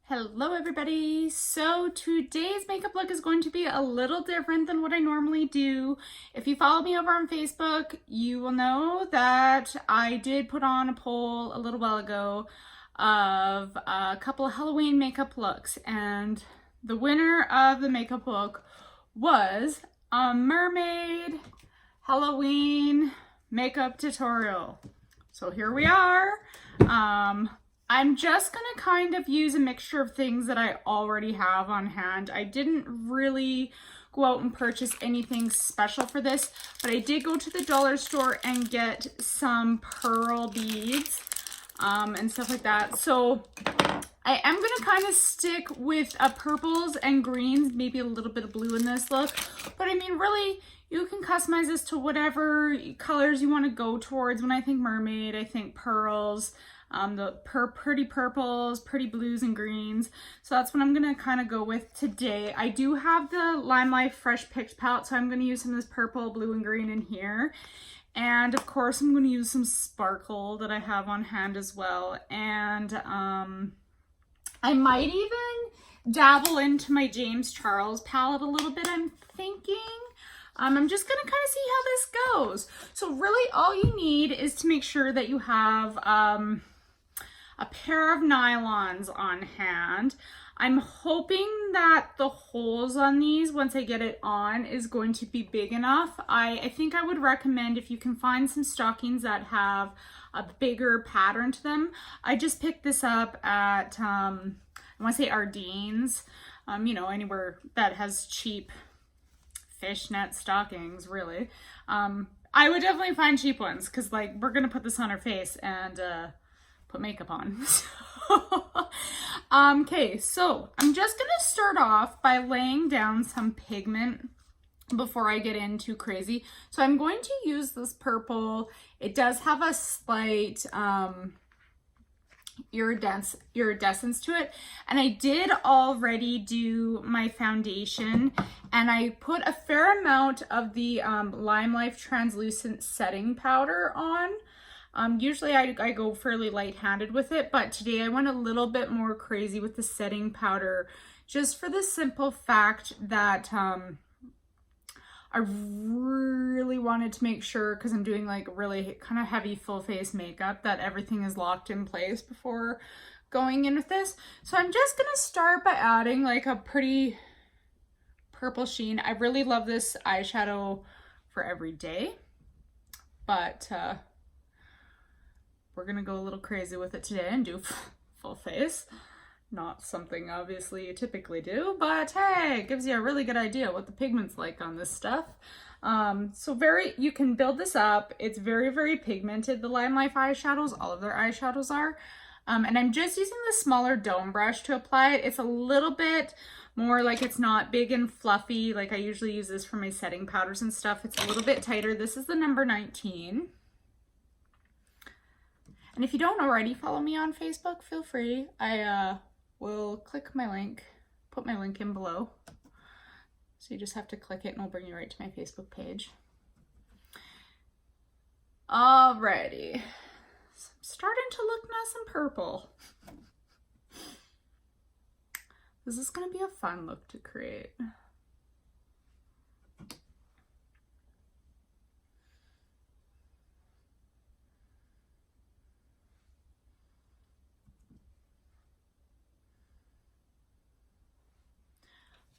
Hello everybody! So today's makeup look is going to be a little different than what I normally do. If you follow me over on Facebook, you will know that I did put on a poll a little while ago of a couple of Halloween makeup looks, and the winner of the makeup look was a mermaid Halloween makeup tutorial. So here we are. I'm just gonna kind of use a mixture of things that I already have on hand. I didn't really go out and purchase anything special for this, but I did go to the dollar store and get some pearl beads and stuff like that. So I am gonna kind of stick with purples and greens, maybe a little bit of blue in this look, but I mean, really, you can customize this to whatever colors you want to go towards. When I think mermaid, I think pearls, the pretty purples, pretty blues and greens. So that's what I'm going to kind of go with today. I do have the Lime Life Fresh Picked palette, so I'm going to use some of this purple, blue, and green in here. And of course, I'm going to use some sparkle that I have on hand as well. And I might even dabble into my James Charles palette a little bit, I'm thinking. I'm just gonna kind of see how this goes. So really all you need is to make sure that you have a pair of nylons on hand. I'm hoping that the holes on these, once I get it on, is going to be big enough. I think I would recommend, if you can find some stockings that have a bigger pattern to them. I just picked this up at, I want to say Ardene's, you know, anywhere that has cheap fishnet stockings, really. I would definitely find cheap ones, because like we're gonna put this on our face and put makeup on. Okay, so I'm just gonna start off by laying down some pigment before I get in too crazy. So I'm going to use this purple. It does have a slight iridescence to it, and I did already do my foundation, and I put a fair amount of the Lime Life translucent setting powder on. Usually I go fairly light-handed with it, but today I went a little bit more crazy with the setting powder, just for the simple fact that I really wanted to make sure, because I'm doing like really kind of heavy full face makeup, that everything is locked in place before going in with this. So I'm just gonna start by adding like a pretty purple sheen. I really love this eyeshadow for every day, but we're gonna go a little crazy with it today and do full face. Not something obviously you typically do, but hey, it gives you a really good idea what the pigment's like on this stuff. So you can build this up. It's very, very pigmented, the Lime Life eyeshadows. All of their eyeshadows are. And I'm just using the smaller dome brush to apply it. It's a little bit more like, it's not big and fluffy like I usually use this for my setting powders and stuff. It's a little bit tighter. This is the number 19. And if you don't already follow me on Facebook, feel free. We'll click my link, put my link in below. So you just have to click it and it'll bring you right to my Facebook page. Alrighty. So I'm starting to look nice and purple. This is gonna be a fun look to create.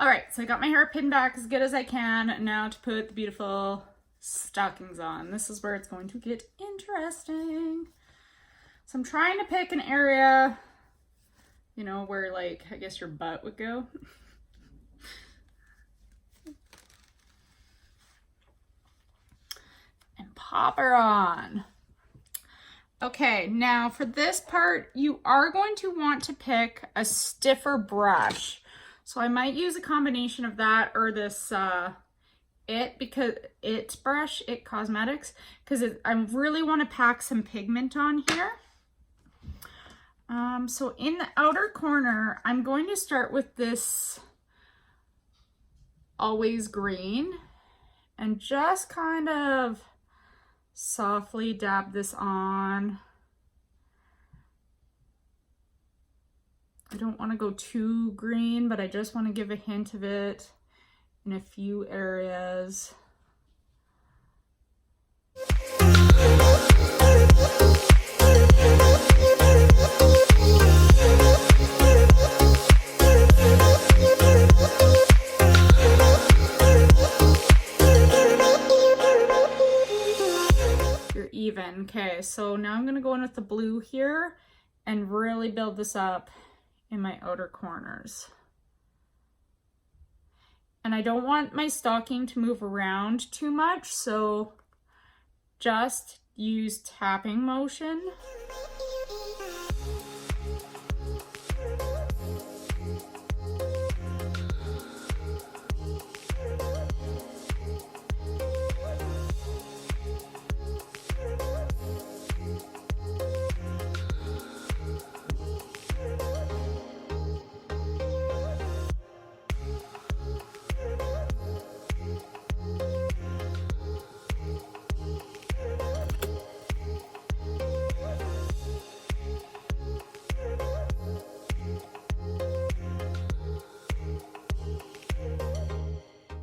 All right, so I got my hair pinned back as good as I can. Now to put the beautiful stockings on. This is where it's going to get interesting. So I'm trying to pick an area, you know, where like, I guess your butt would go. And pop her on. Okay, now for this part, you are going to want to pick a stiffer brush. So I might use a combination of that or this It brush, It Cosmetics, because I really want to pack some pigment on here. So in the outer corner, I'm going to start with this Always Green and just kind of softly dab this on. don't want to go too green, but I just want to give a hint of it in a few areas. You're even. Okay, so now I'm going to go in with the blue here and really build this up in my outer corners. And I don't want my stocking to move around too much, so just use tapping motion.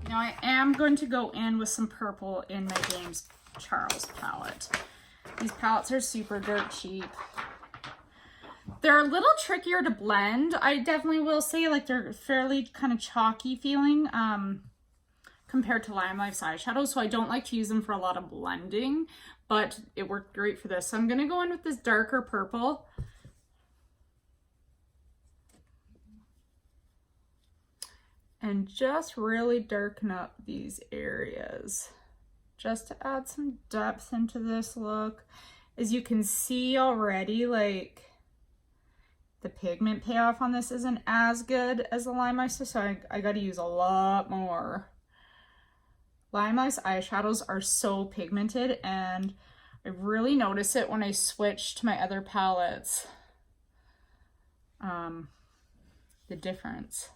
Now I am going to go in with some purple in my James Charles palette. These palettes are super dirt cheap. They're a little trickier to blend. I definitely will say, like, they're fairly kind of chalky feeling compared to Lime Life's eyeshadows, so I don't like to use them for a lot of blending, but it worked great for this. So I'm going to go in with this darker purple. And just really darken up these areas just to add some depth into this look. As you can see already, like, the pigment payoff on this isn't as good as the Lime Life, so I got to use a lot more. Lime Life's eyeshadows are so pigmented, and I really notice it when I switch to my other palettes, the difference.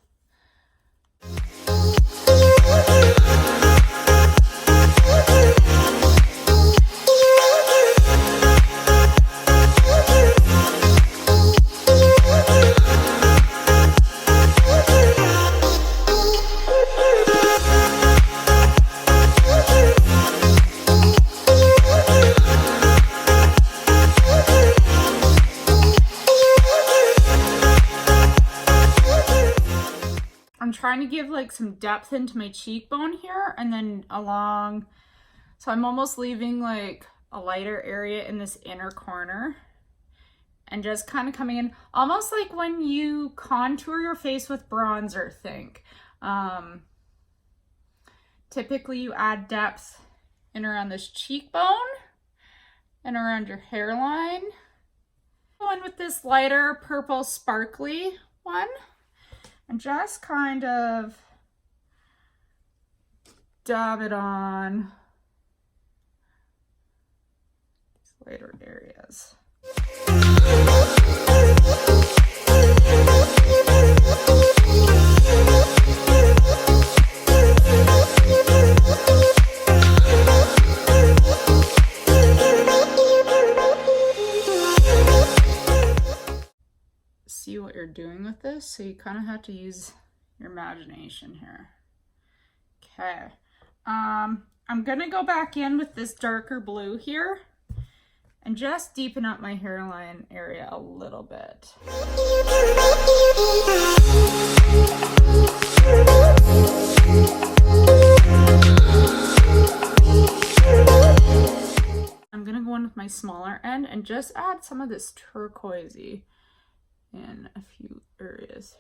I'm trying to give like some depth into my cheekbone here and then along, so I'm almost leaving like a lighter area in this inner corner and just kind of coming in almost like when you contour your face with bronzer, think. Typically you add depth in around this cheekbone and around your hairline. Go in with this lighter purple sparkly one. And just kind of dab it on these lighter areas. See what you're doing with this, so you kind of have to use your imagination here. Okay, I'm gonna go back in with this darker blue here and just deepen up my hairline area a little bit. I'm gonna go in with my smaller end and just add some of this turquoisey in a few areas.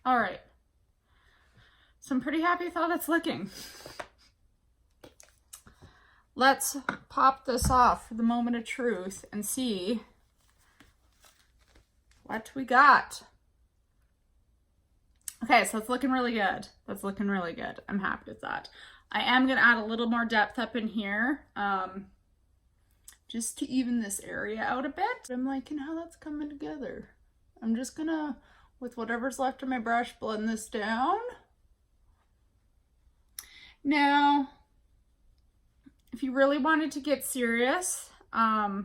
All right, so I'm pretty happy with how that's looking. let's pop this off for the moment of truth and see what we got. Okay, so it's looking really good. That's looking really good. I'm happy with that. I am gonna add a little more depth up in here, just to even this area out a bit. I'm liking how that's coming together. I'm just gonna, with whatever's left of my brush, blend this down. Now, if you really wanted to get serious, I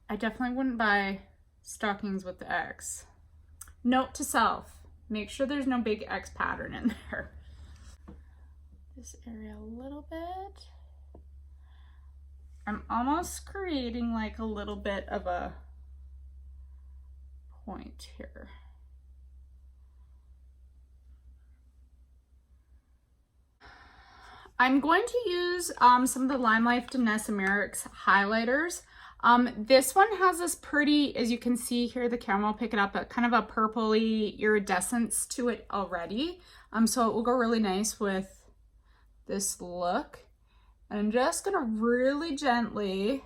definitely wouldn't buy stockings with the X. Note to self, make sure there's no big X pattern in there. This area a little bit. I'm almost creating like a little bit of a point here. I'm going to use some of the Lime Life Danessa Merrick's highlighters. This one has this pretty, as you can see here, the camera will pick it up, but kind of a purpley iridescence to it already. So it will go really nice with this look. And I'm just gonna really gently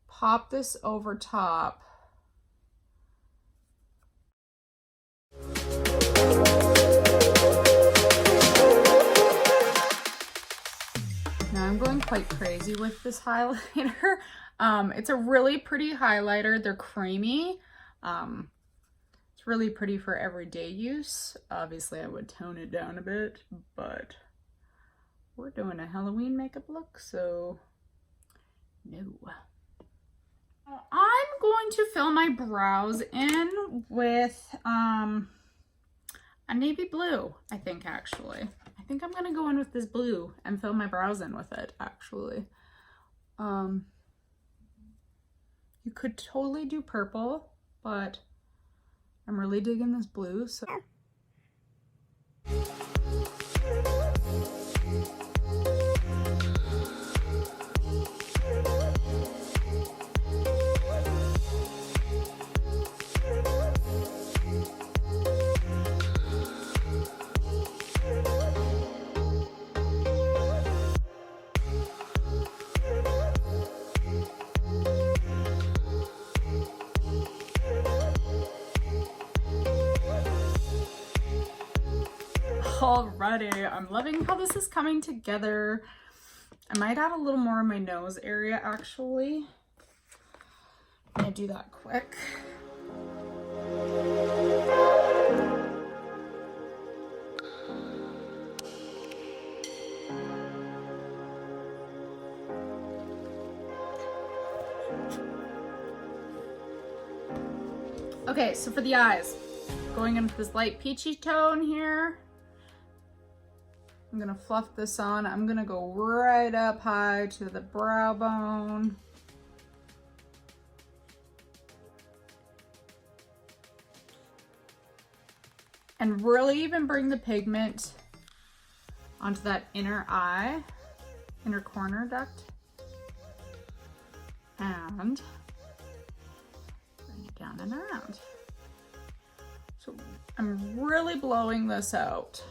pop this over top. Now I'm going quite crazy with this highlighter. It's a really pretty highlighter. They're creamy. It's really pretty for everyday use. Obviously I would tone it down a bit, but we're doing a Halloween makeup look, so no. I'm going to fill my brows in with a navy blue, I think, actually. I think I'm gonna go in with this blue and fill my brows in with it, actually. You could totally do purple, but I'm really digging this blue, so. Alrighty, I'm loving how this is coming together. I might add a little more in my nose area, actually. I'm gonna do that quick. Okay, so for the eyes, going in with this light peachy tone here. I'm gonna fluff this on. I'm gonna go right up high to the brow bone. And really even bring the pigment onto that inner eye, inner corner duct. And bring it down and around. So I'm really blowing this out.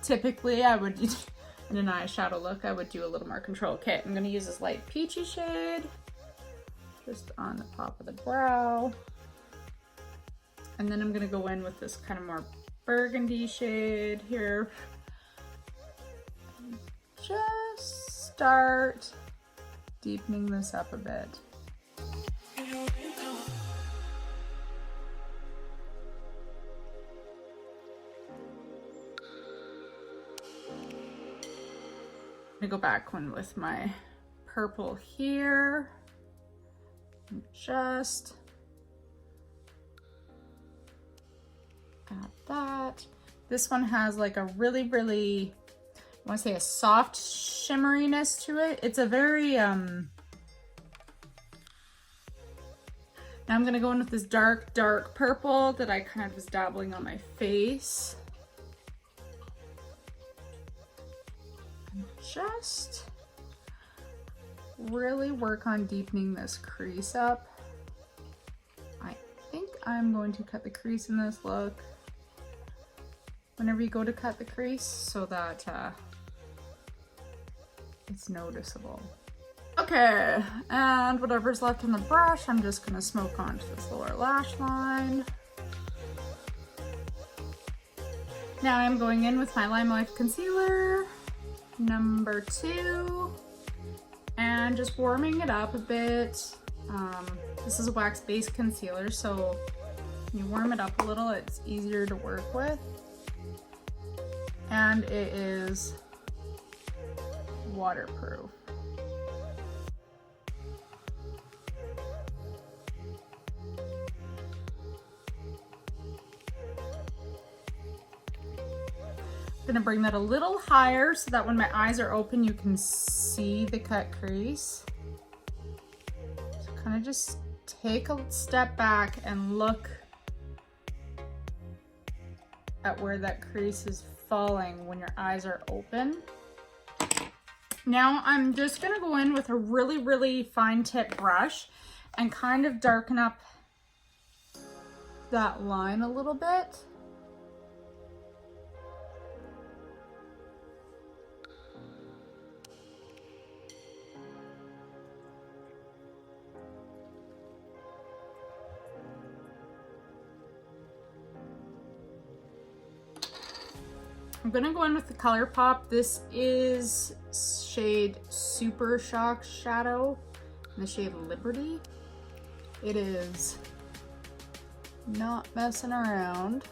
Typically I would, in an eyeshadow look, I would do a little more control. Okay, I'm gonna use this light peachy shade just on the top of the brow. And then I'm gonna go in with this kind of more burgundy shade here. Just start deepening this up a bit. I'm gonna go back one with my purple here. And just add that. This one has like a really, I want to say a soft shimmeriness to it. It's a very, now I'm gonna go in with this dark purple that I kind of was dabbling on my face. Just really work on deepening this crease up. I think I'm going to cut the crease in this look whenever you go to cut the crease so that it's noticeable. Okay, and whatever's left in the brush, I'm just gonna smoke onto this lower lash line. Now I'm going in with my Lime Life concealer, number 2, and just warming it up a bit. This is a wax-based concealer, so when you warm it up a little, it's easier to work with. And it is waterproof. I'm gonna bring that a little higher so that when my eyes are open, you can see the cut crease. So kind of just take a step back and look at where that crease is falling when your eyes are open. Now I'm just gonna go in with a really, really fine tip brush and kind of darken up that line a little bit. I'm gonna go in with the ColourPop. This is shade Super Shock Shadow in the shade Liberty. It is not messing around.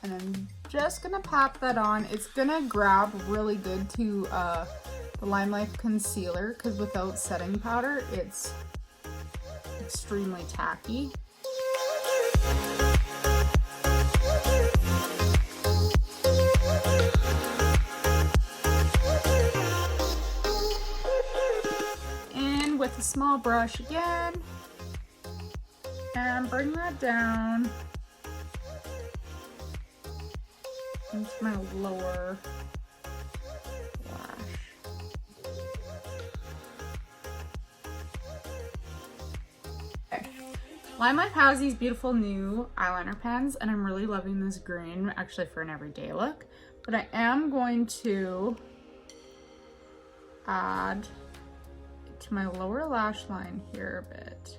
And I'm just gonna pop that on. It's gonna grab really good to the Lime Life concealer because without setting powder, it's extremely tacky. With a small brush again, and bring that down into my lower lash. Okay. Lime Life has these beautiful new eyeliner pens, and I'm really loving this green, actually for an everyday look, but I am going to add to my lower lash line here a bit.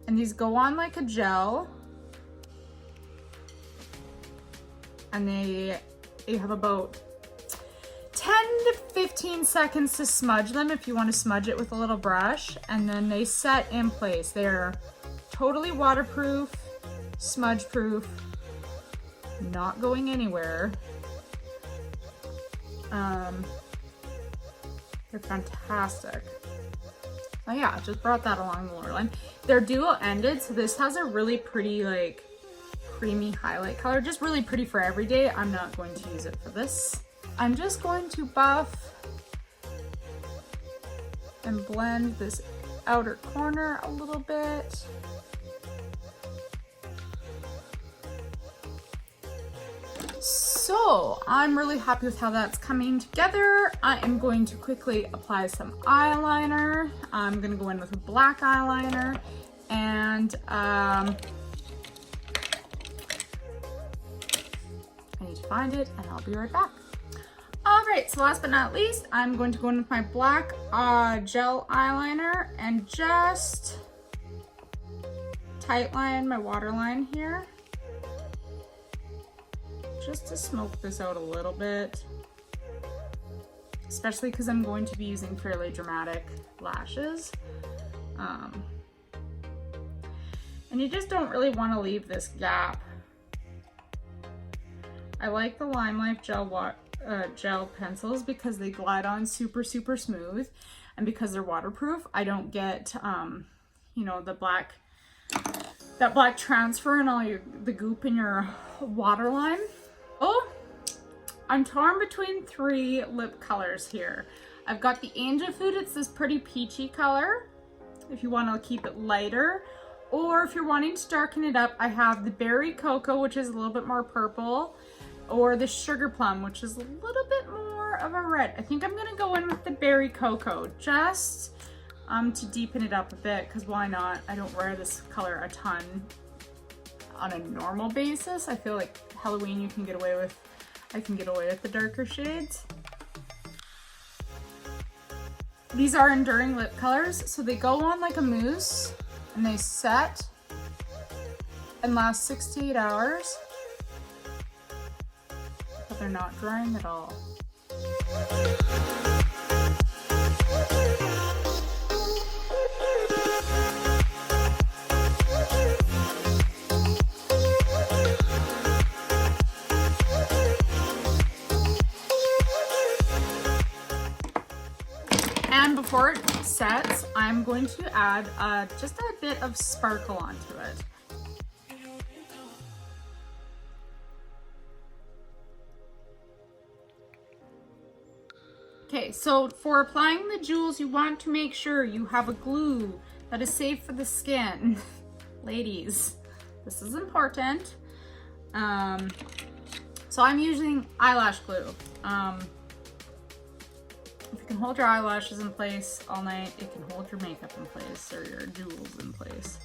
And these go on like a gel. And they have about 10 to 15 seconds to smudge them if you want to smudge it with a little brush. And then they set in place. They're totally waterproof, smudge proof, not going anywhere. They're fantastic. Oh yeah, just brought that along the lower line. They're dual ended, so this has a really pretty like creamy highlight color. Just really pretty for every day. I'm not going to use it for this. I'm just going to buff and blend this outer corner a little bit. So I'm really happy with how that's coming together. I am going to quickly apply some eyeliner. I'm gonna go in with a black eyeliner and I need to find it and I'll be right back. All right, so last but not least, I'm going to go in with my black gel eyeliner and just tightline my waterline here. Just to smoke this out a little bit, especially because I'm going to be using fairly dramatic lashes. And you just don't really want to leave this gap. I like the Lime Life gel pencils because they glide on super, super smooth, and because they're waterproof, I don't get, you know, that black transfer and all the goop in your waterline. Oh, I'm torn between 3 lip colors here. I've got the Angel Food, it's this pretty peachy color, if you want to keep it lighter. Or if you're wanting to darken it up, I have the Berry Cocoa, which is a little bit more purple, or the Sugar Plum, which is a little bit more of a red. I think I'm gonna go in with the Berry Cocoa, just to deepen it up a bit, because why not? I don't wear this color a ton. on a normal basis. I feel like Halloween I can get away with the darker shades. These are enduring lip colors, so they go on like a mousse and they set and last 6 to 8 hours, but they're not drying at all. And before it sets, I'm going to add just a bit of sparkle onto it. Okay, so for applying the jewels, you want to make sure you have a glue that is safe for the skin. Ladies, this is important. So I'm using eyelash glue. If you can hold your eyelashes in place all night, it can hold your makeup in place or your jewels in place.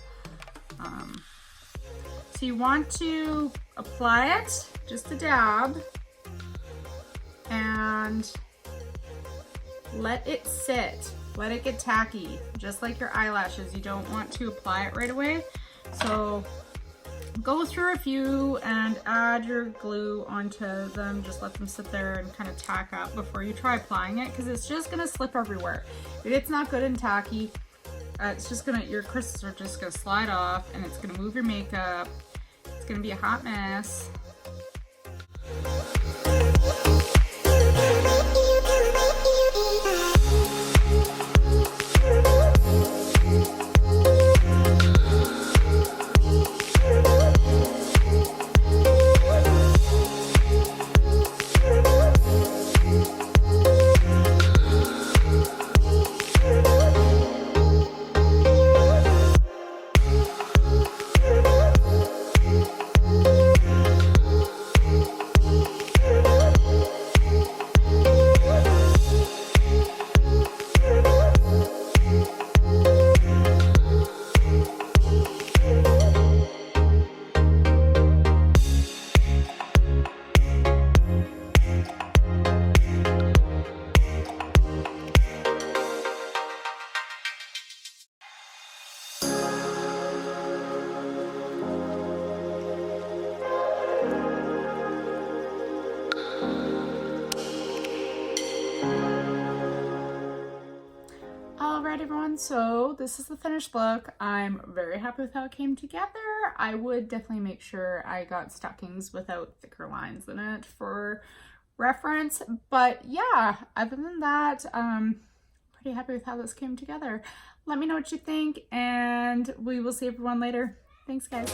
So you want to apply it, just a dab, and let it sit. Let it get tacky, just like your eyelashes. You don't want to apply it right away. So go through a few and add your glue onto them. Just let them sit there and kind of tack up before you try applying it, because it's just gonna slip everywhere. If it's not good and tacky, it's just gonna, your crystals are just gonna slide off and it's gonna move your makeup. It's gonna be a hot mess. Alright everyone, so this is the finished look. I'm very happy with how it came together. I would definitely make sure I got stockings without thicker lines in it for reference. But yeah, other than that, pretty happy with how this came together. Let me know what you think and we will see everyone later. Thanks guys.